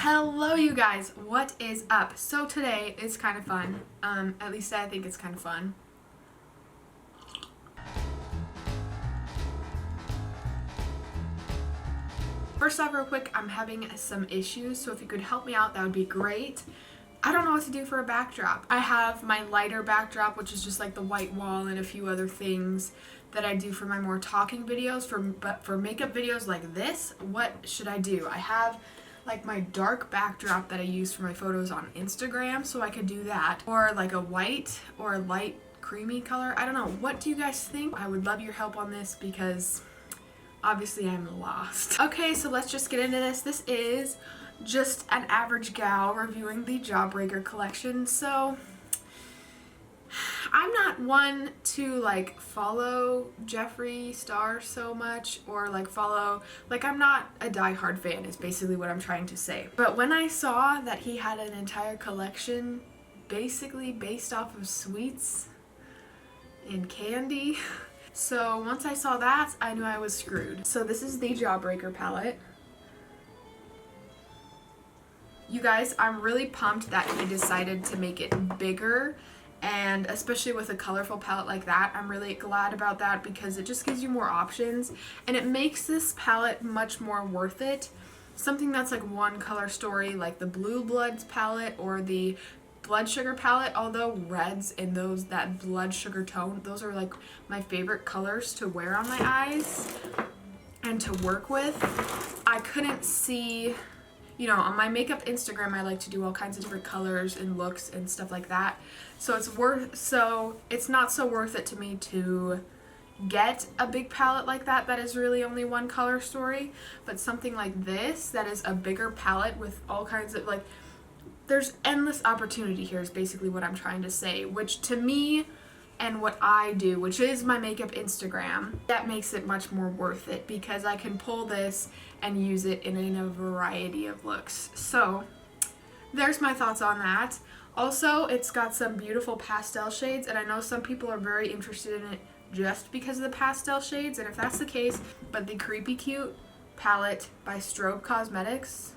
Hello you guys, what is up? So today is kind of fun, at least I think it's kind of fun. First off, real quick, I'm having some issues, so if you could help me out, that would be great. I don't know what to do for a backdrop. I have my lighter backdrop, which is just like the white wall and a few other things that I do for my more talking videos. But for makeup videos like this, what should I do? I have like my dark backdrop that I use for my photos on Instagram, so I could do that. Or like a white or a light creamy color. I don't know. What do you guys think? I would love your help on this because obviously I'm lost. Okay, so let's just get into this. This is just an average gal reviewing the Jawbreaker collection. So I'm not one to like follow Jeffree Star so much, or like I'm not a die-hard fan is basically what I'm trying to say. But when I saw that he had an entire collection basically based off of sweets and candy, so once I saw that, I knew I was screwed. So this is the Jawbreaker palette. You guys, I'm really pumped that he decided to make it bigger, and especially with a colorful palette like that, I'm really glad about that because it just gives you more options and it makes this palette much more worth it. Something that's like one color story, like the Blue Bloods palette or the Blood Sugar palette, although reds and that blood sugar tone, those are like my favorite colors to wear on my eyes and to work with. I couldn't see, you know, on my makeup Instagram, I like to do all kinds of different colors and looks and stuff like that. So it's not so worth it to me to get a big palette like that is really only one color story. But something like this that is a bigger palette with all kinds of, like, there's endless opportunity here is basically what I'm trying to say, which to me and what I do, which is my makeup Instagram, that makes it much more worth it because I can pull this and use it in a variety of looks. So there's my thoughts on that. Also, it's got some beautiful pastel shades, and I know some people are very interested in it just because of the pastel shades, and if that's the case, but the Creepy Cute palette by Strobe Cosmetics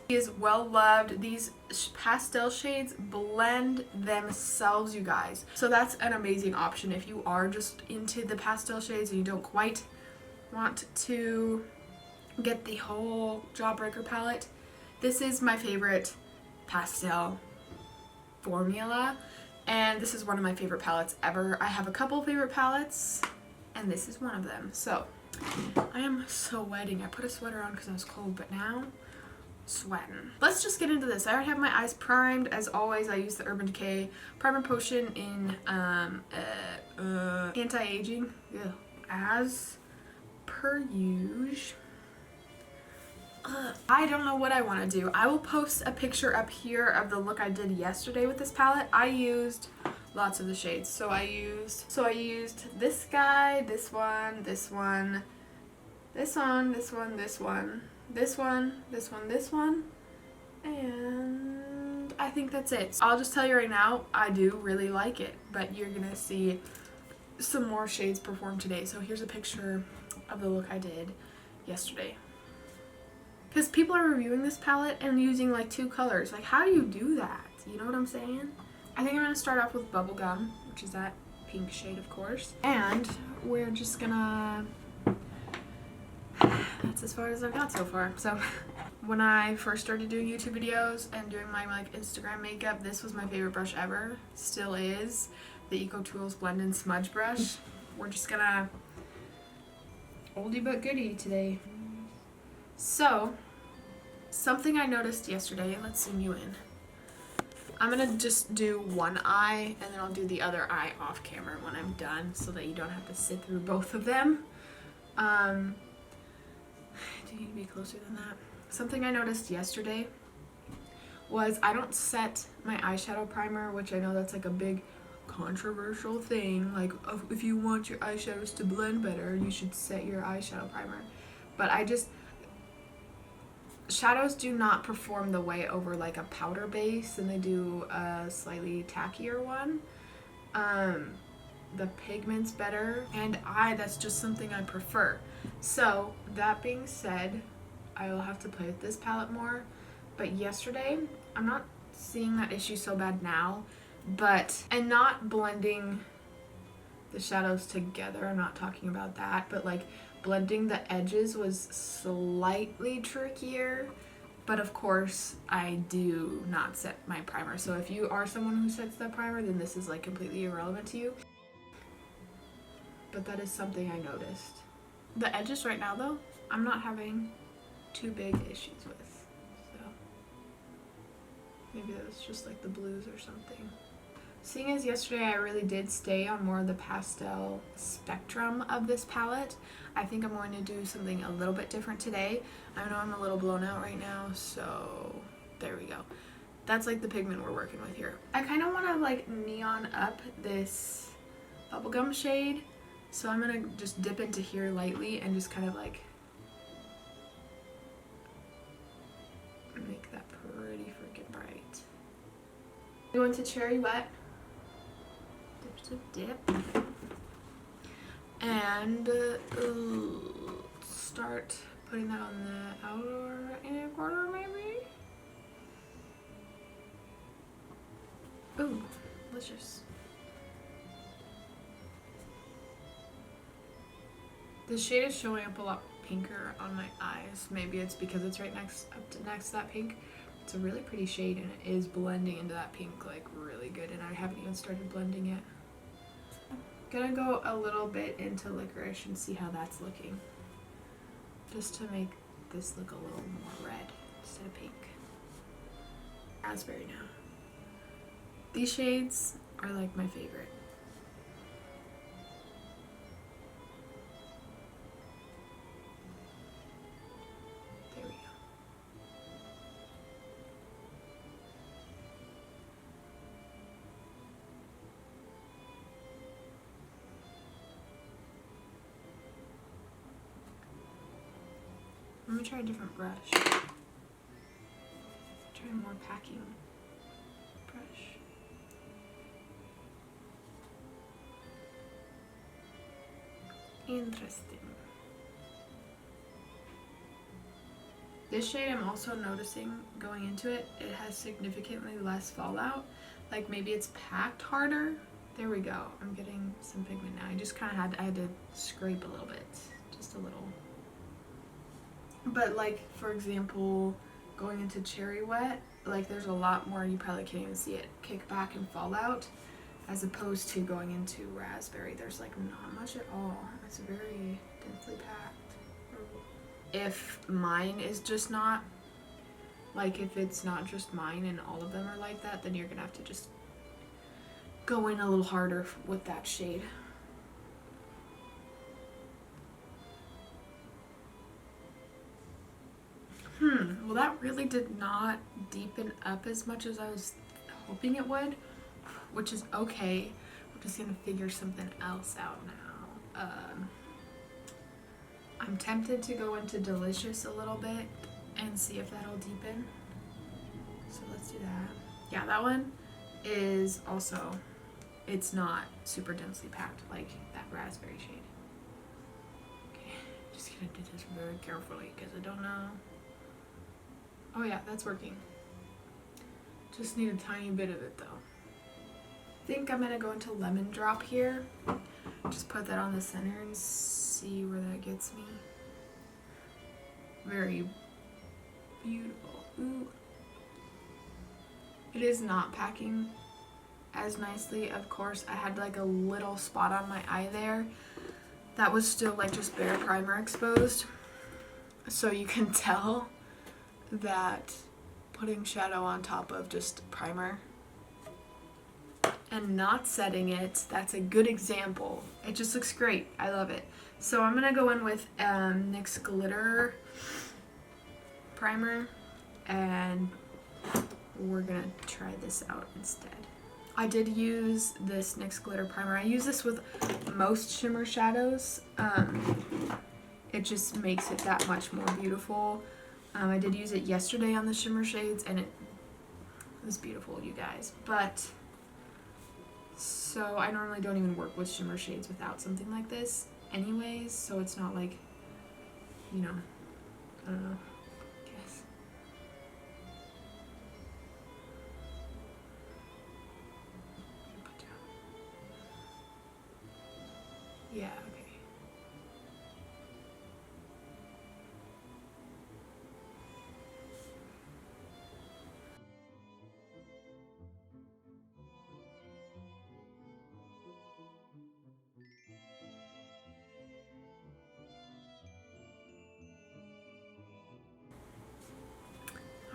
is well loved. These pastel shades blend themselves, you guys. So that's an amazing option if you are just into the pastel shades and you don't quite want to get the whole Jawbreaker palette. This is my favorite pastel formula, and this is one of my favorite palettes ever. I have a couple favorite palettes, and this is one of them. So I am sweating. I put a sweater on because I was cold, but now sweating. Let's just get into this. I already have my eyes primed. As always, I use the Urban Decay Primer Potion in anti-aging, as per usual. I don't know what I want to do. I will post a picture up here of the look I did yesterday with this palette. I used lots of the shades. So I used this guy, this one, this one, this one, this one, this one, this one, this one, this one, and I think that's it. So I'll just tell you right now, I do really like it, but you're gonna see some more shades perform today. So here's a picture of the look I did yesterday. Because people are reviewing this palette and using like two colors. Like, how do you do that? You know what I'm saying? I think I'm gonna start off with Bubblegum, which is that pink shade, of course, and we're just gonna, that's as far as I've got so far. So when I first started doing YouTube videos and doing my like Instagram makeup, this was my favorite brush ever. Still is. The Eco Tools Blend and Smudge Brush. We're just gonna oldie but goodie today. So something I noticed yesterday, let's zoom you in. I'm gonna just do one eye and then I'll do the other eye off camera when I'm done so that you don't have to sit through both of them. Do you need to be closer than that? Something I noticed yesterday was I don't set my eyeshadow primer, which I know that's like a big controversial thing. Like, if you want your eyeshadows to blend better, you should set your eyeshadow primer. But shadows do not perform the way over like a powder base, and they do a slightly tackier one. The pigment's better, and that's just something I prefer. So that being said, I will have to play with this palette more. But yesterday, I'm not seeing that issue so bad now, and not blending the shadows together, I'm not talking about that, but like blending the edges was slightly trickier. But of course, I do not set my primer. So if you are someone who sets that primer, then this is like completely irrelevant to you. But that is something I noticed. The edges right now though, I'm not having too big issues with. So maybe that was just like the blues or something. Seeing as yesterday I really did stay on more of the pastel spectrum of this palette, I think I'm going to do something a little bit different today. I know I'm a little blown out right now, so there we go. That's like the pigment we're working with here. I kind of want to like neon up this bubblegum shade, so I'm going to just dip into here lightly and just kind of like make that pretty freaking bright. Go into Cherry Wet. Dip and start putting that on the outer inner corner maybe. Ooh, delicious. This shade is showing up a lot pinker on my eyes. Maybe it's because it's right next to that pink. It's a really pretty shade and it is blending into that pink like really good, and I haven't even started blending it. Gonna go a little bit into Licorice and see how that's looking, just to make this look a little more red instead of pink. Raspberry now. These shades are like my favorite. There we go. Let me try a different brush. Try a more packing brush. Interesting. This shade I'm also noticing going into it, it has significantly less fallout. Like maybe it's packed harder. There we go. I'm getting some pigment now. I just kind of had to scrape a little bit, just a little. But like, for example, going into Cherry Wet, like there's a lot more, you probably can't even see it, kick back and fall out, as opposed to going into Raspberry. There's like not much at all. It's very densely packed. If mine is just not, like if it's not just mine and all of them are like that, then you're gonna have to just go in a little harder with that shade. Well, that really did not deepen up as much as I was hoping it would, which is okay. I'm just gonna figure something else out now. I'm tempted to go into Delicious a little bit and see if that'll deepen. So let's do that. Yeah, that one is also, it's not super densely packed like that raspberry shade. Okay, just gonna do this very carefully because I don't know. Oh yeah, that's working. Just need a tiny bit of it though. I think I'm gonna go into Lemon Drop here. Just put that on the center and see where that gets me. Very beautiful. Ooh. It is not packing as nicely. Of course, I had like a little spot on my eye there that was still like just bare primer exposed. So you can tell that putting shadow on top of just primer and not setting it, that's a good example. It just looks great. I love it. So I'm gonna go in with NYX Glitter primer and we're gonna try this out instead. I did use this NYX Glitter primer. I use this with most shimmer shadows. It just makes it that much more beautiful. I did use it yesterday on the shimmer shades and it was beautiful, you guys. But so I normally don't even work with shimmer shades without something like this anyways, so it's not like, you know, I don't know.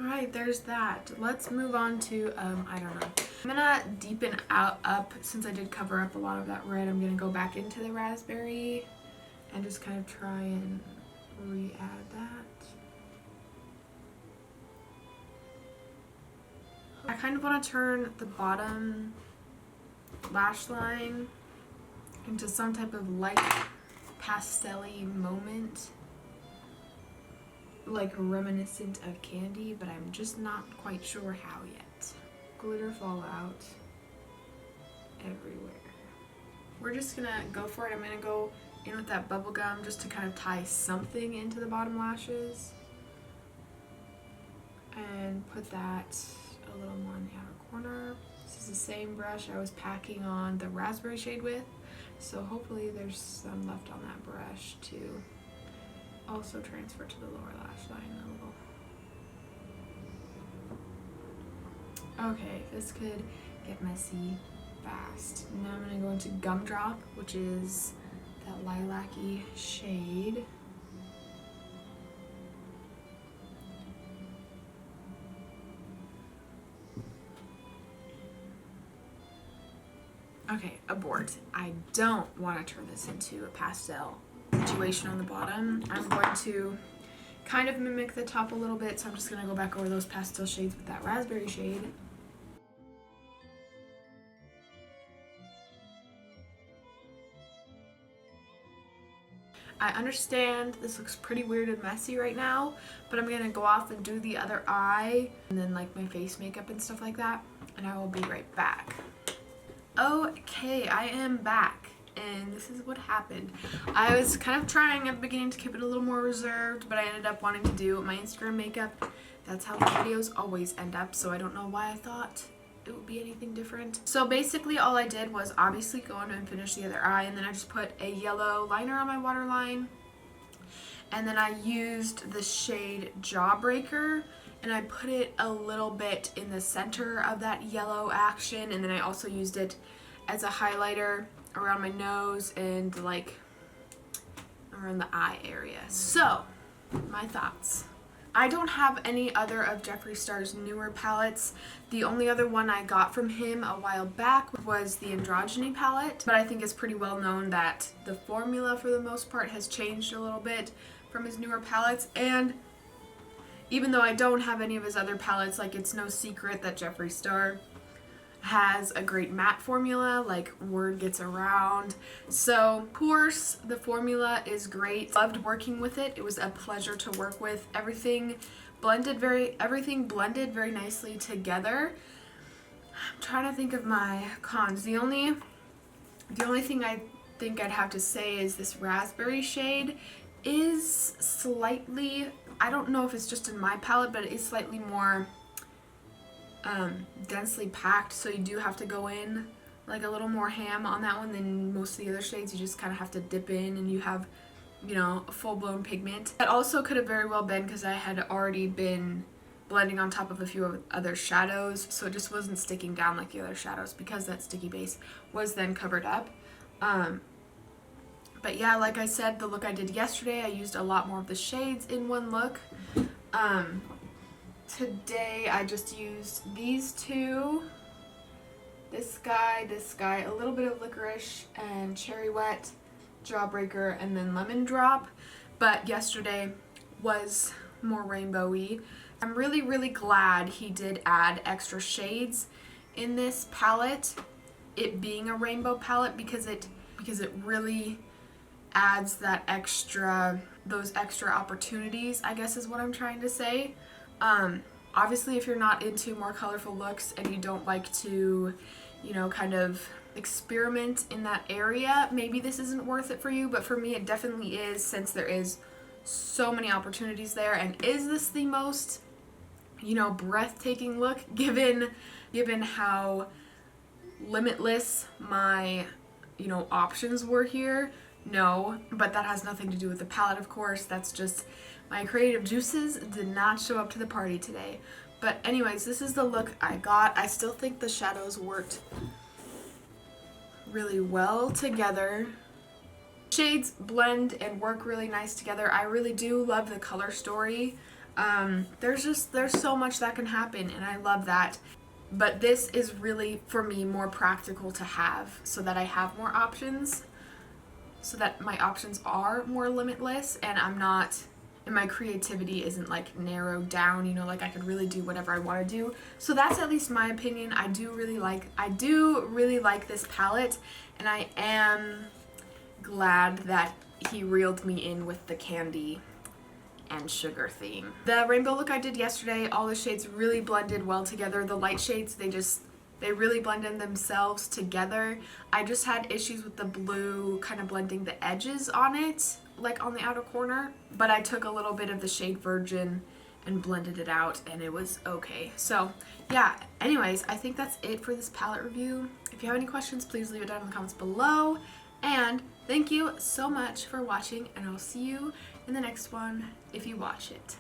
Alright, there's that. Let's move on to, I don't know. I'm gonna deepen up, since I did cover up a lot of that red, I'm gonna go back into the raspberry and just kind of try and re-add that. I kind of want to turn the bottom lash line into some type of light pastel-y moment, like reminiscent of candy, but I'm just not quite sure how yet. Glitter fallout everywhere. We're just gonna go for it. I'm gonna go in with that bubble gum just to kind of tie something into the bottom lashes and put that a little more in the outer corner. This is the same brush I was packing on the raspberry shade with, so hopefully there's some left on that brush to also transfer to the lower lash line a little. Okay, this could get messy fast. Now I'm going to go into Gumdrop, which is that lilac-y shade. Okay, abort. I don't want to turn this into a pastel situation on the bottom. I'm going to kind of mimic the top a little bit, so I'm just going to go back over those pastel shades with that raspberry shade. I understand this looks pretty weird and messy right now, but I'm going to go off and do the other eye and then like my face makeup and stuff like that, and I will be right back. Okay, I am back, and this is what happened. I was kind of trying at the beginning to keep it a little more reserved, but I ended up wanting to do my Instagram makeup. That's how the videos always end up, so I don't know why I thought it would be anything different. So basically all I did was obviously go in and finish the other eye, and then I just put a yellow liner on my waterline, and then I used the shade Jawbreaker, and I put it a little bit in the center of that yellow action, and then I also used it as a highlighter around my nose and like around the eye area. So, my thoughts. I don't have any other of Jeffree Star's newer palettes. The only other one I got from him a while back was the Androgyny palette, but I think it's pretty well known that the formula for the most part has changed a little bit from his newer palettes, and even though I don't have any of his other palettes, like it's no secret that Jeffree Star has a great matte formula, like word gets around. So, of course, the formula is great. Loved working with it. It was a pleasure to work with. Everything blended very nicely together. I'm trying to think of my cons. The only thing I think I'd have to say is this raspberry shade is slightly, I don't know if it's just in my palette, but it is slightly more densely packed, so you do have to go in like a little more ham on that one than most of the other shades. You just kind of have to dip in and you have, you know, a full-blown pigment. That also could have very well been because I had already been blending on top of a few other shadows, so it just wasn't sticking down like the other shadows because that sticky base was then covered up. But yeah, like I said, the look I did yesterday, I used a lot more of the shades in one look. Today I just used these two, this guy, a little bit of Licorice and Cherry Wet, Jawbreaker, and then Lemon Drop. But yesterday was more rainbowy. I'm really, really glad he did add extra shades in this palette, it being a rainbow palette, because it really adds that those extra opportunities, I guess is what I'm trying to say. Obviously, if you're not into more colorful looks and you don't like to, you know, kind of experiment in that area, maybe this isn't worth it for you, but for me it definitely is, since there is so many opportunities there. And is this the most, you know, breathtaking look given how limitless my, you know, options were here? No, but that has nothing to do with the palette, of course. That's just my creative juices did not show up to the party today. But anyways, this is the look I got. I still think the shadows worked really well together. Shades blend and work really nice together. I really do love the color story There's so much that can happen, and I love that. But this is really, for me, more practical to have so that I have more options, so that my options are more limitless, and and my creativity isn't like narrowed down, you know, like I could really do whatever I want to do. So that's at least my opinion. I do really like this palette, and I am glad that he reeled me in with the candy and sugar theme. The rainbow look I did yesterday, all the shades really blended well together. The light shades, they really blended themselves together. I just had issues with the blue kind of blending the edges on it, like on the outer corner, but I took a little bit of the shade Virgin and blended it out, and it was okay. So yeah, anyways, I think that's it for this palette review. If you have any questions, please leave it down in the comments below, and thank you so much for watching, and I'll see you in the next one if you watch it.